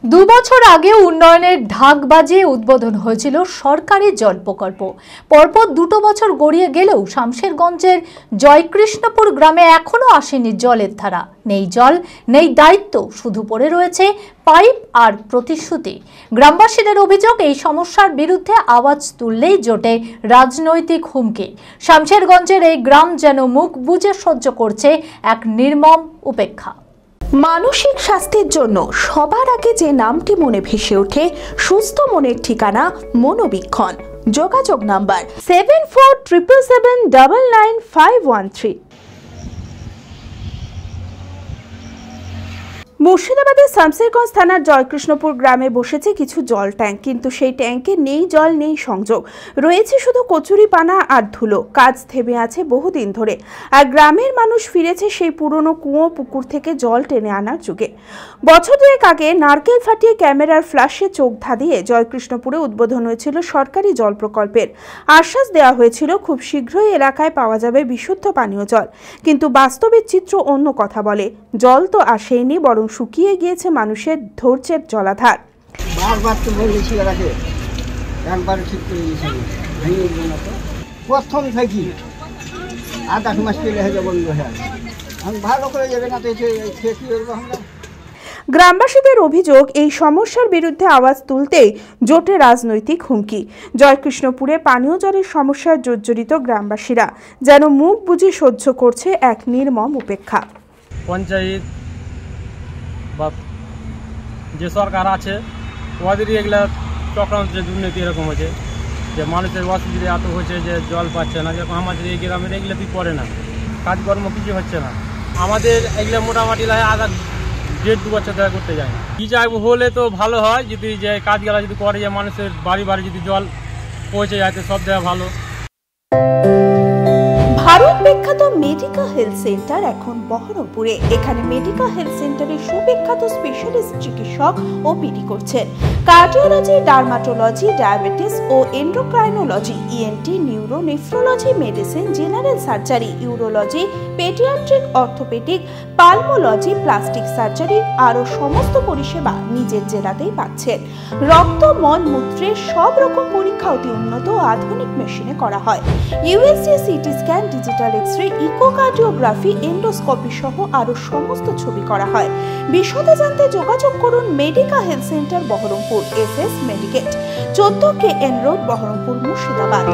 দু বছর আগে উন্নয়নের ঢাক বাজিয়ে উদ্বোধন হয়েছিল সরকারি জল প্রকল্প। পরপর দুটো বছর গড়িয়ে গেলেও শামশেরগঞ্জের জয়কৃষ্ণপুর গ্রামে এখনো আসেনি জলের ধারা। নেই জল, নেই দায়িত্ব, শুধু পড়ে রয়েছে পাইপ আর প্রতিশ্রুতি। গ্রামবাসীদের অভিযোগ, এই সমস্যার বিরুদ্ধে আওয়াজ তুললেই জোটে রাজনৈতিক হুমকি। শামশেরগঞ্জের এই গ্রাম যেন মুখ বুজে সহ্য করছে এক নির্মম উপেক্ষা। মানসিক স্বাস্থ্যের জন্য সবার আগে যে নামটি মনে ভেসে ওঠে, সুস্থ মনের ঠিকানা মনোবীক্ষণ। যোগাযোগ নাম্বার 7477799513। মুর্শিদাবাদের শামশেরগঞ্জ থানার জয়কৃষ্ণপুর গ্রামে বসেছে কিছু জল ট্যাঙ্ক, কিন্তু সেই ট্যাঙ্কে নেই জল, নেই সংযোগ, রয়েছে শুধু কচুরিপানা আর ধুলো। কাজ থেমে আছে বহুদিন ধরে, আর গ্রামের মানুষ ফিরেছে সেই পুরনো কুয়ো পুকুর থেকে জল টেনে আনার যুগে। বছর দুয়েক আগে নারকেল ফাটিয়ে ক্যামেরার ফ্ল্যাশে চোখ ধাঁধিয়ে জয়কৃষ্ণপুরে উদ্বোধন হয়েছিল সরকারি জল প্রকল্পের। আশ্বাস দেওয়া হয়েছিল খুব শীঘ্রই এলাকায় পাওয়া যাবে বিশুদ্ধ পানীয় জল, কিন্তু বাস্তবের চিত্র অন্য কথা বলে। জল তো আসেনি, বরং শুকিয়ে গিয়েছে মানুষের ধৈর্যের জলাধার। বারবার তো বলেছি এটাকে, একবার ঠিক করে দিয়েছি, প্রথম থেকে 8 মাস পেলে হয়ে বন্ধ হয়ে আমি ভালো করে যাবে না তো কি করবো আমরা। গ্রামবাসীদের অভিযোগ, এই সমস্যার বিরুদ্ধে আওয়াজ তুলতেই জোটে রাজনৈতিক হুমকি। জয়কৃষ্ণপুরে পানীয় জলের সমস্যায় জর্জরিত গ্রামবাসীরা যেন মুখ বুজে সহ্য করছে এক নির্মম উপেক্ষা। পঞ্চায়েত বা যে সরকার আছে ওদেরই এগুলা চক্রান্ত, দুর্নীতি এরকম হয়েছে যে মানুষের অসুবিধা এত হয়েছে যে জল পাচ্ছে না। যেরকম আমাদের এই গ্রামের এগুলো তুই পড়ে না, কাজকর্ম কিছু হচ্ছে না। আমাদের এগুলো মোটামুটি আধা 1.5-2 বছর ধরে করতে যায় না। কি চাইবো হলে তো ভালো হয়, যদি যে কাজগুলা যদি করে, যে মানুষের বাড়ি বাড়ি যদি জল পৌঁছে যায় তো সব জায়গায় ভালো। ভারত বিখ্যাত মেডিকা হেলথ সেন্টার এখন বহরমপুরে। এখানে মেডিকা হেলথ সেন্টারে সুবিখ্যাত স্পেশালিস্ট চিকিৎসক ওপিডি করছেন। কার্ডিওলজি, ডার্মাটোলজি, ডায়াবেটিস ও endocrinology, ENT, neuro, nephrology, medicine, general surgery, urology, paediatric, orthopaedic, pulmonology, plastic surgery আরও সমস্ত পরিষেবা নিজের জেলাতেই পাচ্ছেন। রক্ত, মল, মূত্রের সব রকম পরীক্ষা অতি উন্নত ও আধুনিক মেশিনে করা হয়। USG, CT scan, digital X-ray, echocardiography, endoscopy সহ আরো সমস্ত ছবি করা হয়। বিশদে জানতে যোগাযোগ করুন Medica health centre Baharampur, SS Medicate, 14 KN road, Baharampur, Murshidabad.